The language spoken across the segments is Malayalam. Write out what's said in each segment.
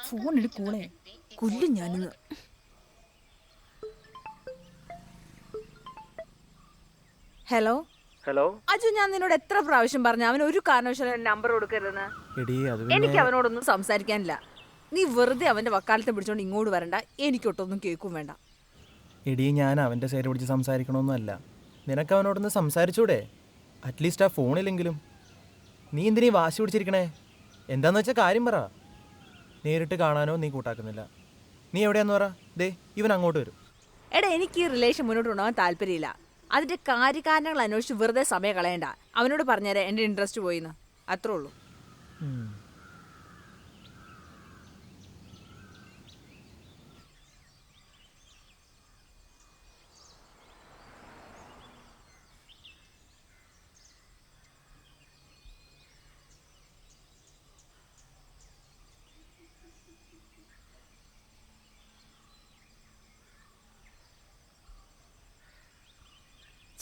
ഫോൺ എടുക്കൂടെ, കൊല്ലും ഞാനിന്ന്. ഹലോ ഹലോ അജു, ഞാൻ നിന്നോട് എത്ര പ്രാവശ്യം പറഞ്ഞു അവൻ ഒരു കാരണവശാലും നമ്പർ കൊടുക്കരുതെന്ന്. എനിക്ക് അവനോടൊന്നും സംസാരിക്കാനില്ല. നീ വെറുതെ അവന്റെ വക്കാലത്തെ പിടിച്ചോണ്ട് ഇങ്ങോട്ട് വരണ്ട. എനിക്കൊട്ടൊന്നും കേൾക്കും വേണ്ട. എടീ, ഞാൻ അവൻ്റെ സൈഡ് പിടിച്ച് സംസാരിക്കണമെന്നല്ല. നിനക്ക് അവനോടൊന്ന് സംസാരിച്ചൂടെ? അറ്റ്ലീസ്റ്റ് ആ ഫോണിലെങ്കിലും. നീ എന്തിനീ വാശി പിടിച്ചിരിക്കണേ? എന്താന്ന് വെച്ചാൽ കാര്യം പറ. നേരിട്ട് കാണാനോ നീ കൂട്ടാക്കുന്നില്ല. നീ എവിടെയാന്ന് പറ. ദേ, ഇവൻ അങ്ങോട്ട് വരും. എടാ, എനിക്ക് ഈ റിലേഷൻ മുന്നോട്ട് കൊണ്ടുപോകാൻ താല്പര്യമില്ല. അതിന്റെ കാര്യകാരണങ്ങൾ അന്വേഷിച്ച് വെറുതെ സമയം കളയണ്ട. അവനോട് പറഞ്ഞേരെ എന്റെ ഇൻട്രസ്റ്റ് പോയിന്ന്. അത്രേ ഉള്ളൂ.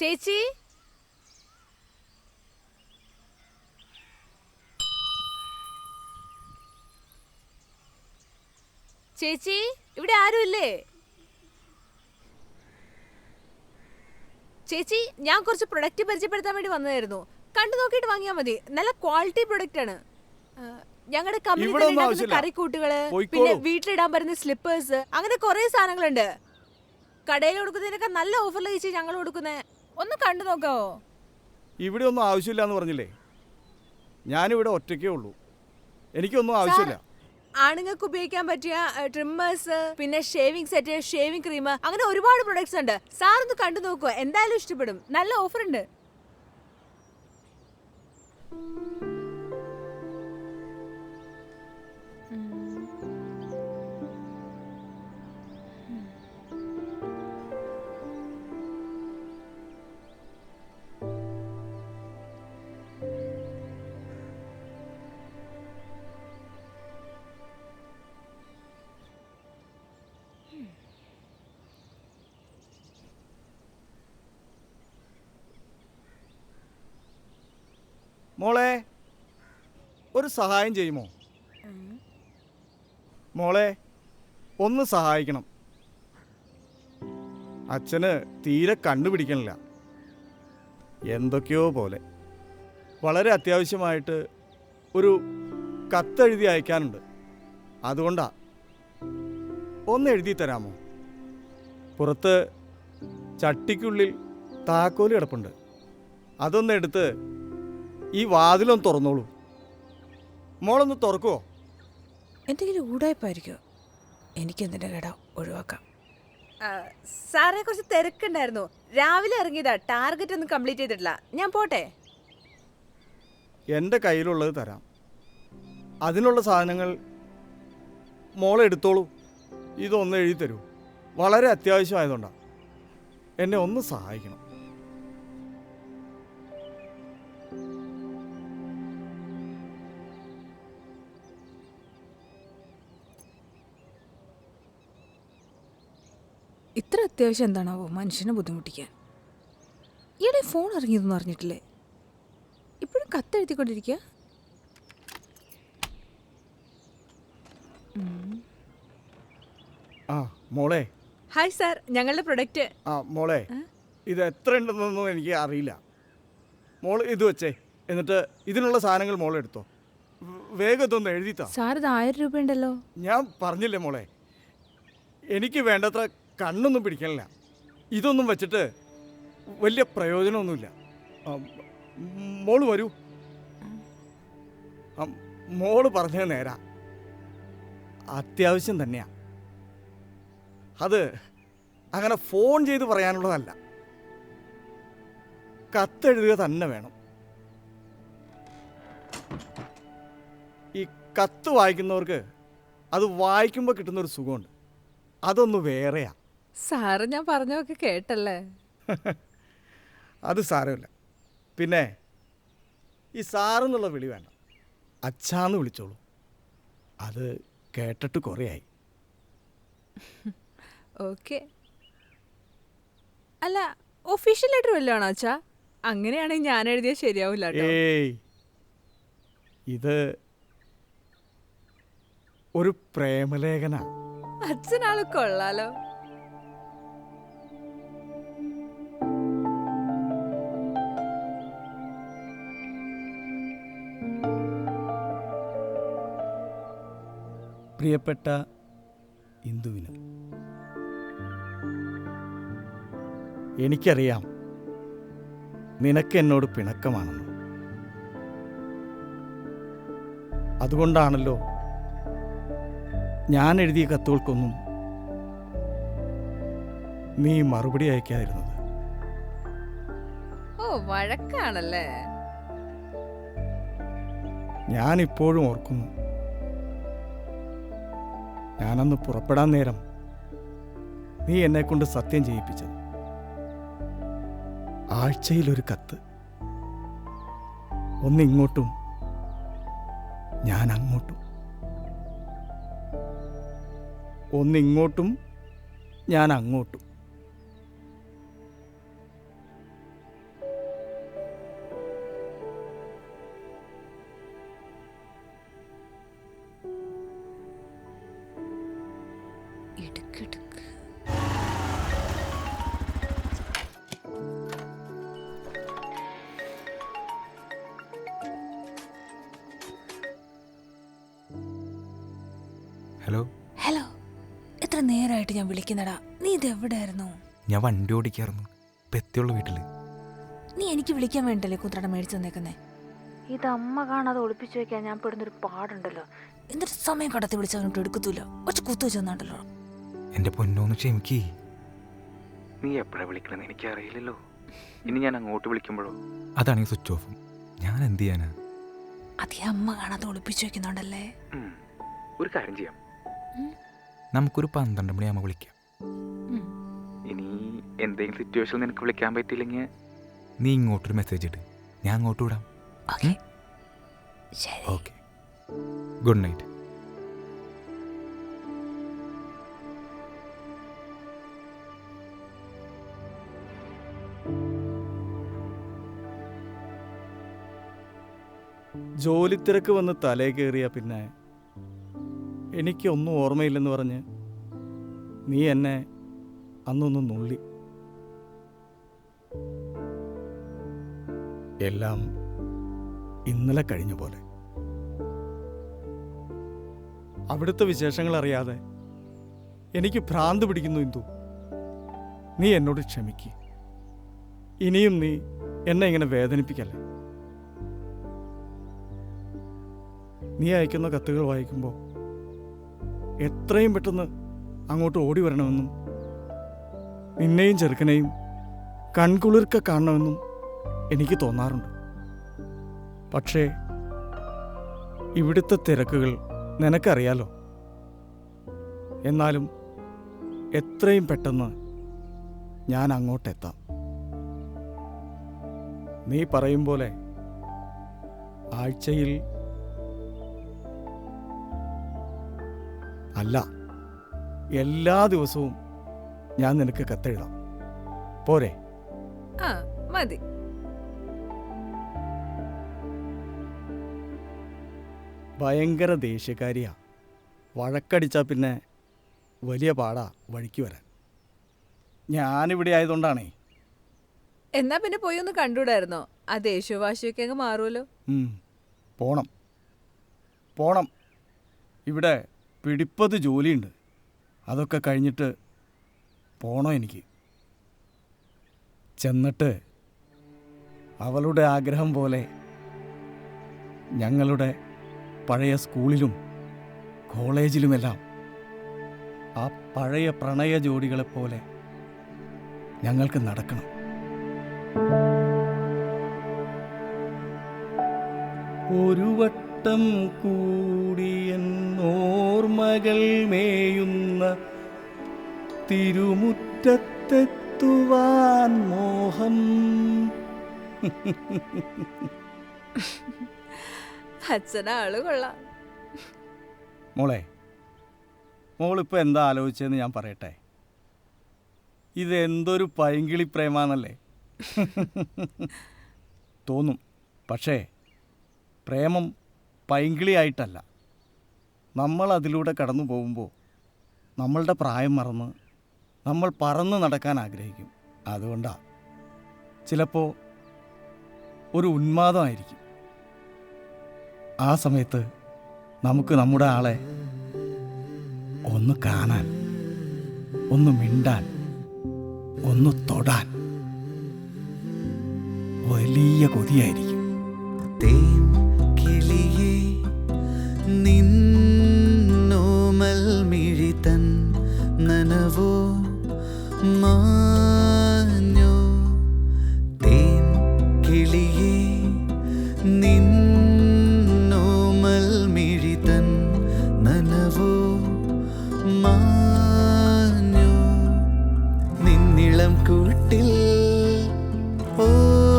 ചേച്ചി, ചേച്ചി, ഇവിടെ ആരുമില്ലേ? ചേച്ചി, ഞാൻ കുറച്ച് പ്രൊഡക്റ്റ് പരിചയപ്പെടുത്താൻ വേണ്ടി വന്നതായിരുന്നു. കണ്ടു നോക്കിയിട്ട് വാങ്ങിയാൽ മതി. നല്ല ക്വാളിറ്റി പ്രൊഡക്റ്റ് ആണ്. ഞങ്ങളുടെ കമ്പനി കറിക്കൂട്ടുകള്, പിന്നെ വീട്ടിലിടാൻ പറ്റുന്ന സ്ലിപ്പേഴ്സ്, അങ്ങനെ കുറെ സാധനങ്ങളുണ്ട്. കടയിൽ കൊടുക്കുന്നതിനൊക്കെ നല്ല ഓഫറിൽ ചേച്ചി ഞങ്ങൾ കൊടുക്കുന്നേ. ഒന്ന് കണ്ടു നോക്കാവോ? ഇവിടെ ഒന്നും ആവശ്യമില്ല എന്ന് പറഞ്ഞില്ലേ? ഞാനിവിടെ ഒറ്റയ്ക്കേ ഉള്ളൂ. എനിക്കൊന്നും ആവശ്യമില്ല. ആണുങ്ങൾക്ക് ഉപയോഗിക്കാൻ പറ്റിയ ട്രിമ്മേഴ്സ്, പിന്നെ ഷേവിംഗ് സെറ്റ്, ഷേവിംഗ് ക്രീം, അങ്ങനെ ഒരുപാട് പ്രൊഡക്ട്സ് ഉണ്ട്. സാർ ഒന്ന് കണ്ടു നോക്കുക, എന്തായാലും ഇഷ്ടപ്പെടും. നല്ല ഓഫർ ഉണ്ട്. മോളെ, ഒരു സഹായം ചെയ്യുമോ? മോളെ, ഒന്ന് സഹായിക്കണം. അച്ഛന് തീരെ കണ്ടുപിടിക്കണില്ല, എന്തൊക്കെയോ പോലെ. വളരെ അത്യാവശ്യമായിട്ട് ഒരു കത്തെഴുതി അയക്കാനുണ്ട്. അതുകൊണ്ടാ. ഒന്ന് എഴുതി തരാമോ? പുറത്ത് ചട്ടിക്കുള്ളിൽ താക്കോല് കിടപ്പുണ്ട്. അതൊന്ന് എടുത്ത് ഈ വാതിലൊന്ന് തുറന്നോളൂ. മോളൊന്ന് തുറക്കുവോ? എന്തെങ്കിലും ഊടായ്പായിരിക്കോ? എനിക്കെന്തിന്റെ കേടാ, ഒഴിവാക്കാം. സാറെ കുറച്ച് തിരക്കുണ്ടായിരുന്നു. രാവിലെ ഇറങ്ങിയതാ. ടാർഗറ്റ് ഒന്നും കംപ്ലീറ്റ് ചെയ്തിട്ടില്ല. ഞാൻ പോട്ടെ. എൻ്റെ കയ്യിലുള്ളത് തരാം. അതിനുള്ള സാധനങ്ങൾ മോളെടുത്തോളൂ. ഇതൊന്ന് എഴുതി തരൂ. വളരെ അത്യാവശ്യമായതുകൊണ്ടാണ്. എന്നെ ഒന്ന് സഹായിക്കണം. ഇത്ര അത്യാവശ്യം എന്താണാവോ മനുഷ്യനെ ബുദ്ധിമുട്ടിക്കാൻ? ഈയിടെ ഫോൺ ഇറങ്ങിയതൊന്നും അറിഞ്ഞിട്ടില്ലേ? ഇപ്പോഴും കത്തെഴുതിക്കൊണ്ടിരിക്കുക. ആ മോളെ. ഹായ് സാർ, ഞങ്ങളുടെ പ്രൊഡക്റ്റ്. ആ മോളെ, ഇത് എത്ര ഉണ്ടെന്നൊന്നും എനിക്ക് അറിയില്ല. മോൾ ഇത് വെച്ചേ, എന്നിട്ട് ഇതിനുള്ള സാധനങ്ങൾ മോളെടുത്തോ. വേഗത്തൊന്ന് എഴുതിത്താ. സാർ, ഇത് 1000 രൂപയുണ്ടല്ലോ. ഞാൻ പറഞ്ഞില്ലേ മോളെ, എനിക്ക് വേണ്ടത്ര കണ്ണൊന്നും പിടിക്കണില്ല. ഇതൊന്നും വെച്ചിട്ട് വലിയ പ്രയോജനമൊന്നുമില്ല. മോള് വരൂ. മോള് പറഞ്ഞത് നേരാ, അത്യാവശ്യം തന്നെയാ. അത് അങ്ങനെ ഫോൺ ചെയ്ത് പറയാനുള്ളതല്ല, കത്തെഴുതുക തന്നെ വേണം. ഈ കത്ത് വായിക്കുന്നവർക്ക് അത് വായിക്കുമ്പോൾ കിട്ടുന്നൊരു സുഖമുണ്ട്, അതൊന്ന് വേറെയാ. സാറ് ഞാൻ പറഞ്ഞൊക്കെ കേട്ടല്ലേ? അത് സാരമില്ല. പിന്നെ ഈ സാറെന്നുള്ള വിളി വേണ്ട, അച്ഛാന്ന് വിളിച്ചോളൂ. അത് കേട്ടിട്ട് കുറേയായി. ഓക്കെ. അല്ല, ഒഫീഷ്യൽ ലെറ്റർ വല്ലതാണോ അച്ഛാ? അങ്ങനെയാണെങ്കിൽ ഞാൻ എഴുതിയാൽ ശരിയാവില്ല. ഏയ്, ഇത് ഒരു പ്രേമലേഖന. അച്ഛനാള് കൊള്ളാലോ. പ്രിയപ്പെട്ട ഇന്ദുവിന്, എനിക്കറിയാം നിനക്ക് എന്നോട് പിണക്കമാണെന്ന്. അതുകൊണ്ടാണല്ലോ ഞാൻ എഴുതിയ കത്തുകൾക്കൊന്നും നീ മറുപടി അയക്കാതിരുന്നത്. ഓ, വഴക്കാണല്ലേ? ഞാൻ ഇപ്പോഴും ഓർക്കുന്നു, ഞാനന്ന് പുറപ്പെടാൻ നേരം നീ എന്നെക്കൊണ്ട് സത്യം ചെയ്യിപ്പിച്ചത്. ആഴ്ചയിലൊരു കത്ത്, ഒന്നിങ്ങോട്ടും ഞാൻ അങ്ങോട്ടും, ഒന്നിങ്ങോട്ടും ഞാൻ അങ്ങോട്ടും. ഹലോ. ഹലോ, എത്ര നേരമായിട്ട് ഞാൻ വിളിക്കുന്നടാ. നീ ഇത് എവിടെയായിരുന്നു? ഞാൻ വണ്ടി ഓടിക്കായിരുന്നു. പെത്തിയുള്ള വീട്ടില്. നീ എനിക്ക് വിളിക്കാൻ വേണ്ടല്ലേ കുന്ത്രടം മേടിച്ചു തന്നേക്കുന്നേ? ഇത് അമ്മ കാണാതെ ഒളിപ്പിച്ചു വെക്കാൻ ഞാൻ പെടുന്നൊരു പാടുണ്ടല്ലോ. എന്നിട്ട് സമയം കടത്തി വിളിച്ചവനോട്ട് എടുക്കത്തൂല. ഒച്ച കുത്തു വെച്ചെന്നാണ്ടല്ലോ. എന്റെ പൊന്നോന്ന് ക്ഷമിക്കേ. നീ എപ്പോഴാ വിളിക്കണമെന്ന് എനിക്കറിയില്ലല്ലോ. ഇനി ഞാൻ അങ്ങോട്ട് വിളിക്കുമ്പോഴോ അതാണെങ്കിൽ സ്വിച്ച് ഓഫും. ഞാൻ എന്ത് ചെയ്യാനാ? അതേ അമ്മ കാണാതെ ഒളിപ്പിച്ചു വെക്കുന്നുണ്ടല്ലേ. ഒരു കാര്യം ചെയ്യാം, നമുക്കൊരു 12 മണിയാകുമ്പോൾ വിളിക്കാം. ഇനി എന്തെങ്കിലും സിറ്റുവേഷൻ നിനക്ക് വിളിക്കാൻ പറ്റിയില്ലെങ്കിൽ നീ ഇങ്ങോട്ടൊരു മെസ്സേജ് ഇട്, ഞാൻ അങ്ങോട്ട് വിടാം. Okay, good night. ജോലിത്തിരക്ക് വന്ന് തലേ കയറിയ പിന്നെ എനിക്കൊന്നും ഓർമ്മയില്ലെന്ന് പറഞ്ഞ് നീ എന്നെ അന്നൊന്ന് നുള്ളി. എല്ലാം ഇന്നലെ കഴിഞ്ഞ പോലെ. അവിടുത്തെ വിശേഷങ്ങൾ അറിയാതെ എനിക്ക് ഭ്രാന്ത് പിടിക്കുന്നു ഇന്ദു. നീ എന്നോട് ക്ഷമിക്ക്. ഇനിയും നീ എന്നെ ഇങ്ങനെ വേദനിപ്പിക്കല്ലേ. നീ അയക്കുന്ന കത്തുകൾ വായിക്കുമ്പോൾ എത്രയും പെട്ടെന്ന് അങ്ങോട്ട് ഓടി വരണമെന്നും നിന്നെയും ചെറുക്കനെയും കൺകുളിർക്ക കാണണമെന്നും എനിക്ക് തോന്നാറുണ്ട്. പക്ഷേ ഇവിടുത്തെ തിരക്കുകൾ നിനക്കറിയാലോ. എന്നാലും എത്രയും പെട്ടെന്ന് ഞാൻ അങ്ങോട്ടെത്താം. നീ പറയും പോലെ ആഴ്ചയിൽ അല്ല, എല്ലാ ദിവസവും ഞാൻ നിനക്ക് കത്തെഴുതാം. പോരെ? മതി. ഭയങ്കര ദേഷ്യക്കാരിയാ. വഴക്കടിച്ചാൽ പിന്നെ വലിയ പാടാ വഴിക്ക് വരാൻ. ഞാനിവിടെ ആയതുകൊണ്ടാണേ. എന്നാ പിന്നെ പോയി ഒന്ന് കണ്ടുകൂടായിരുന്നോ? ആ ദേഷ്യവാശിയൊക്കെ അങ്ങ് മാറുമല്ലോ. പോണം പോണം. ഇവിടെ പിടിപ്പത് ജോലിയുണ്ട്. അതൊക്കെ കഴിഞ്ഞിട്ട് പോണോ എനിക്ക്. ചെന്നിട്ട് അവളുടെ ആഗ്രഹം പോലെ ഞങ്ങളുടെ പഴയ സ്കൂളിലും കോളേജിലുമെല്ലാം ആ പഴയ പ്രണയ ജോഡികളെപ്പോലെ ഞങ്ങൾക്ക് നടക്കണം. ഒരു വട്ടം കൂടിയെന്നോർമകൾ മേയുന്ന തിരുമുറ്റത്തെത്തുവാൻ മോഹം. അച്ഛനാള് കൊള്ളാം. മോളിപ്പോൾ എന്താ ആലോചിച്ചതെന്ന് ഞാൻ പറയട്ടെ. ഇതെന്തൊരു പൈങ്കിളി പ്രേമാന്നല്ലേ തോന്നും. പക്ഷേ പ്രേമം പൈങ്കിളിയായിട്ടല്ല, നമ്മൾ അതിലൂടെ കടന്നു പോകുമ്പോൾ നമ്മളുടെ പ്രായം മറന്ന് നമ്മൾ പറന്ന് നടക്കാൻ ആഗ്രഹിക്കും. അതുകൊണ്ടാണ് ചിലപ്പോൾ ഒരു ഉന്മാദമായിരിക്കും. ആ സമയത്ത് നമുക്ക് നമ്മുടെ ആളെ ഒന്ന് കാണാൻ, ഒന്ന് മിണ്ടാൻ, ഒന്ന് തൊടാൻ വലിയ കൊതിയായിരിക്കും. തേൻ കിളിയേ നിന്നോമൽ മിഴിതൻ നനവോ മാഞ്ഞോ. തേൻ കിളിയേ നിന്നോമൽ മിഴിതൻ നനവോ മാഞ്ഞോ. നിന്നിളം കൂട്ടിൽ ഓരോരായിരം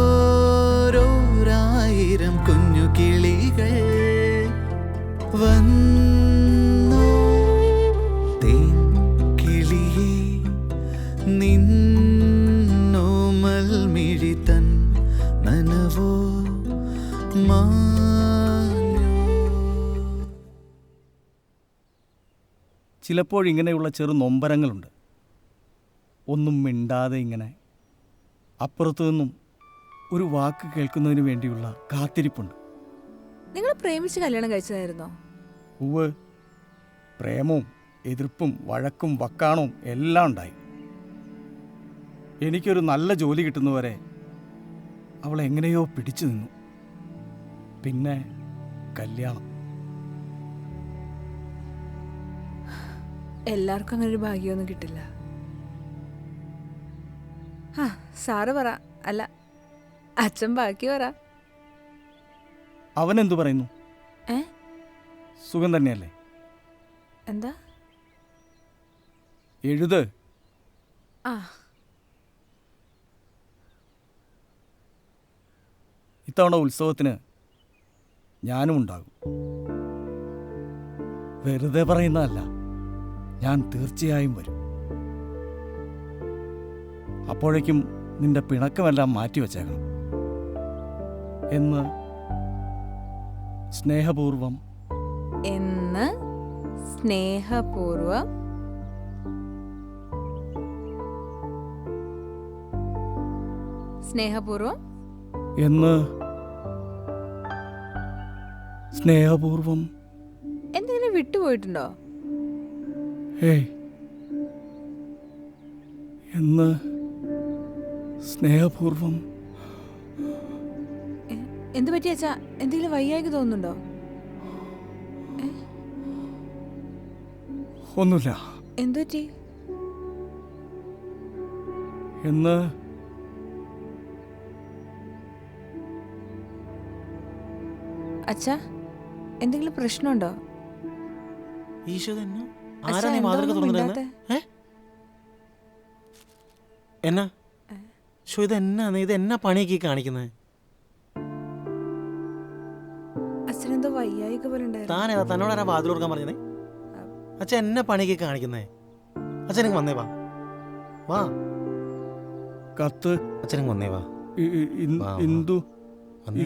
കുഞ്ഞു കിളികൾ വന്നു. തേൻ കിളിയേ നിന്നോമൽ മിഴിതൻ നനവോ മാഞ്ഞോ. ചിലപ്പോഴിങ്ങനെയുള്ള ചെറു നൊമ്പരങ്ങളുണ്ട്. ഒന്നും മിണ്ടാതെ ഇങ്ങനെ അപ്പുറത്തു നിന്നും ഒരു വാക്ക് കേൾക്കുന്നതിന് വേണ്ടിയുള്ള കാത്തിരിപ്പുണ്ട്. നിങ്ങൾ പ്രേമിച്ച് കല്യാണം കഴിച്ചതായിരുന്നോ? ഉവ്, പ്രേമവും എതിർപ്പും വഴക്കും വക്കാണവും എല്ലാം ഉണ്ടായി. എനിക്കൊരു നല്ല ജോലി കിട്ടുന്നവരെ അവൾ എങ്ങനെയോ പിടിച്ചു നിന്നു. പിന്നെ കല്യാണം. എല്ലാവർക്കും അങ്ങനെ ഒരു ഭാഗ്യമൊന്നും കിട്ടില്ല. ആ, സാറ് പറ, അല്ല അച്ഛൻ ബാക്കി പറ. അവനെന്തു പറയുന്നു? ഏ? സുഖം തന്നെയല്ലേ? എന്താ? എഴുത്. ആ, ഇത്തവണ ഉത്സവത്തിന് ഞാനും ഉണ്ടാകും. വെറുതെ പറയുന്നതല്ല, ഞാൻ തീർച്ചയായും വരും. അപ്പോഴേക്കും നിന്റെ പിണക്കമെല്ലാം മാറ്റിവെച്ചേക്കണം എന്ന് സ്നേഹപൂർവം എന്ന് സ്നേഹപൂർവം സ്നേഹപൂർവം എന്ന് സ്നേഹപൂർവം. എന്തെങ്കിലും വിട്ടുപോയിട്ടുണ്ടോ? ഏയ്, എന്ന് സ്നേഹപൂർവം. എന്ത് പറ്റി അച്ഛാ? എന്തെങ്കിലും വയ്യായ്ക്ക് തോന്നുന്നുണ്ടോ? ഒന്നുമില്ല. എന്തു പറ്റി? എന്ന് അച്ഛാ, എന്തെങ്കിലും പ്രശ്നമുണ്ടോ? ഈശോ തന്നെ അച്ഛാ, ആരാണ് ഈ എന്താ മാതൃക ഒന്നും തുറന്നിരുന്നത്? മിണ്ടാത്തെ? എന്നാ ഷോ, ഇത് എന്നാ പണിയൊക്കെ കാണിക്കുന്നത്? അച്ഛനെന്തോ വയ്യായ്ക പോലെ ഉണ്ടായിരുന്നു. താനേതാ തന്നോടാരാ വാതിൽ കൊടുക്കാൻ പറഞ്ഞത്? അച്ഛൻ എന്നാ പണിയൊക്കെ കാണിക്കുന്നേ? അച്ഛനങ്ങ് വന്നേ വാ, വാ കത്ത്. അച്ഛനങ്ങ് വന്നേ വാ. വാ, വാ. ഇന്ദു വന്നേ.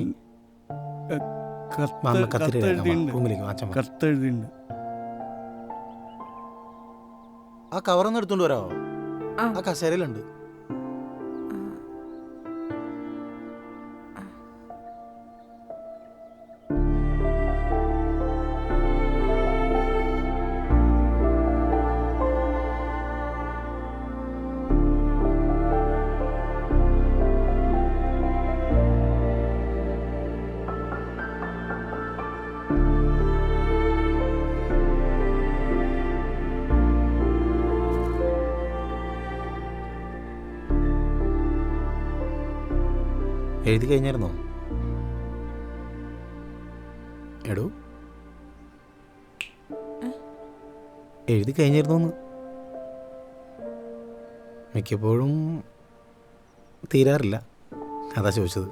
കത്ത് കത്തെഴുതിണ്ട്. റൂമിലേക്ക് വാ, അച്ഛൻ വാ. കത്തെഴുതിണ്ട്. ആ കവറൊന്നും എടുത്തോണ്ട് വരാവോ? ആ. ആ കസേരയിലുണ്ട്. എഴുതി കഴിഞ്ഞായിരുന്നോ? എടോ, എഴുതി കഴിഞ്ഞിരുന്നോന്ന്? മിക്കപ്പോഴും തീരാറില്ല, അതാ ചോദിച്ചത്.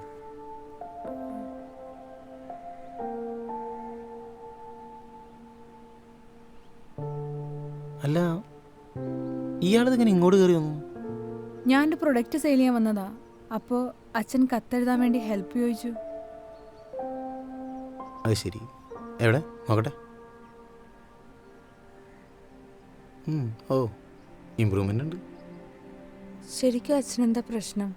അല്ല, ഇയാളിതിങ്ങനെ ഇങ്ങോട്ട് കയറി വന്നു? ഞാൻ എൻ്റെ പ്രൊഡക്റ്റ് സെയിൽ ചെയ്യാൻ വന്നതാ. അപ്പോൾ അച്ഛൻ കത്തെഴുതാൻ വേണ്ടി ഹെൽപ്പ് ചോദിച്ചു. അത് ശരി. എവിടെ നോക്കട്ടെ. ഓ ഇമ്പ്രൂവ്മെൻ്റ് ഉണ്ട്. ശരിക്കും അച്ഛനെന്താ പ്രശ്നം?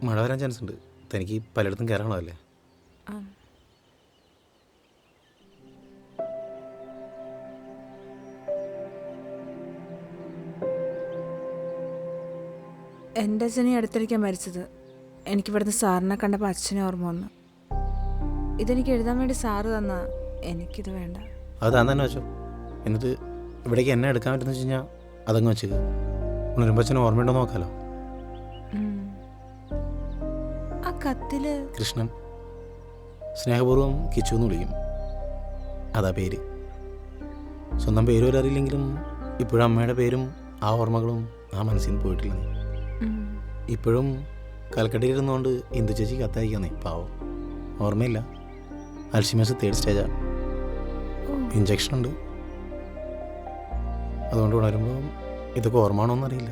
മഴ വരാൻ ചാൻസ് ഉണ്ട്. തനിക്ക് പലയിടത്തും കയറണമല്ലേ? ആ. എൻ്റെ അച്ഛനെ അടുത്തിരിക്കാൻ മരിച്ചത്. എനിക്കിവിടുന്ന് സാറിനെ കണ്ടപ്പോൾ അച്ഛനെ ഓർമ്മ വന്നു. ഇതെനിക്ക് എഴുതാൻ വേണ്ടി സാറ് തന്ന എനിക്കിത് വേണ്ട. അത് താൻ തന്നെ വെച്ചോ. എന്നിട്ട് ഇവിടേക്ക് എന്നെ എടുക്കാൻ പറ്റുന്ന വെച്ച് കഴിഞ്ഞാൽ അതങ്ങ് വെച്ചേക്ക്. ഉണരുമ്പോൾ അച്ഛന് ഓർമ്മയുണ്ടോ നോക്കാമല്ലോ. ആ കത്തില് കൃഷ്ണൻ സ്നേഹപൂർവ്വം കിച്ചു എന്ന് വിളിക്കും. അതാ പേര്. സ്വന്തം പേര് വരെ അറിയില്ലെങ്കിലും ഇപ്പോഴും അമ്മയുടെ പേരും ആ ഓർമ്മകളും ആ മനസ്സിൽ നിന്ന് പോയിട്ടില്ല. നീ ഇപ്പോഴും കൽക്കട്ടയിലിരുന്നുകൊണ്ട് ഇന്ദു ചേച്ചി കത്തയക്കാന്നേ. പാവം ഓർമ്മയില്ല. Alzheimer's 3rd സ്റ്റേജാ. ഇഞ്ചക്ഷൻ ഉണ്ട്. അതുകൊണ്ട് ഉണരുമ്പോൾ ഇതൊക്കെ ഓർമ്മയാണോന്നറിയില്ല.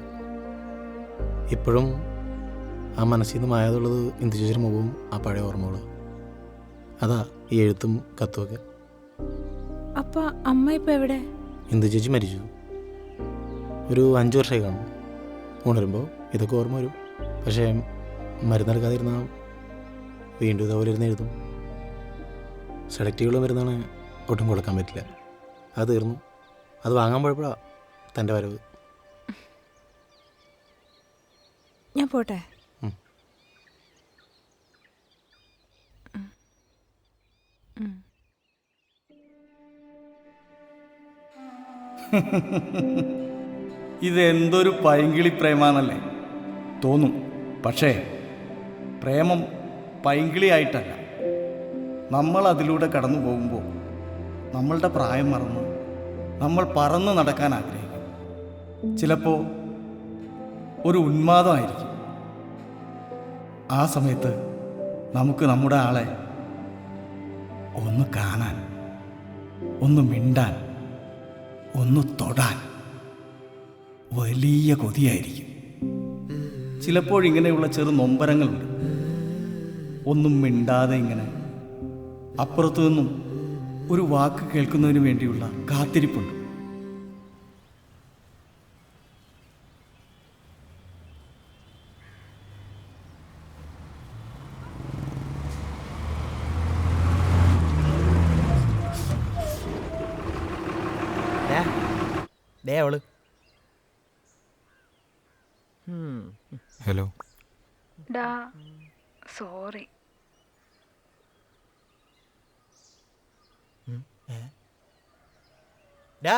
ഇപ്പോഴും ആ മനസ്സിൽ നിന്ന് മായാതുള്ളത് ഇന്ദു ചേച്ചിയുടെ മുഖവും ആ പഴയ ഓർമ്മകളും. അതാ ഈ എഴുത്തും കത്തുമൊക്കെ. അപ്പൊ അമ്മ ഇപ്പൊ എവിടെ? ഇന്ദു ചേച്ചി മരിച്ചു. ഒരു 5 വർഷമായി കാണും. ഉണരുമ്പോൾ ഇതൊക്കെ ഓർമ്മ വരും. പക്ഷേ മരുന്നെടുക്കാതിരുന്നാൽ വീണ്ടും ഇതേപോലെ ഇരുന്ന് എഴുതും. സെലക്റ്റീവുകൾ മരുന്നാണ് ഒട്ടും കൊടുക്കാൻ പറ്റില്ല. അത് തീർന്നു. അത് വാങ്ങാൻ പോയപ്പോഴാണ് തൻ്റെ വരവ്. ഞാൻ പോട്ടെ. ഇതെന്തൊരു പൈങ്കിളി പ്രേമാന്നല്ലേ തോന്നും. പക്ഷേ പ്രേമം പൈങ്കിളിയായിട്ടല്ല. നമ്മൾ അതിലൂടെ കടന്നു പോകുമ്പോൾ നമ്മളുടെ പ്രായം മറന്ന് നമ്മൾ പറന്ന് നടക്കാൻ ആഗ്രഹിക്കും. ചിലപ്പോൾ ഒരു ഉന്മാദമായിരിക്കും. ആ സമയത്ത് നമുക്ക് നമ്മുടെ ആളെ ഒന്ന് കാണാൻ, ഒന്ന് മിണ്ടാൻ, ഒന്ന് തൊടാൻ വലിയ കൊതിയായിരിക്കും. ചിലപ്പോഴിങ്ങനെയുള്ള ചെറു നൊമ്പരങ്ങളുണ്ട്. ഒന്നും മിണ്ടാതെ ഇങ്ങനെ അപ്പുറത്തു നിന്നും ഒരു വാക്ക് കേൾക്കുന്നതിന് വേണ്ടിയുള്ള കാത്തിരിപ്പുണ്ട്. അവള് ഹലോ. സോറി. ഡാ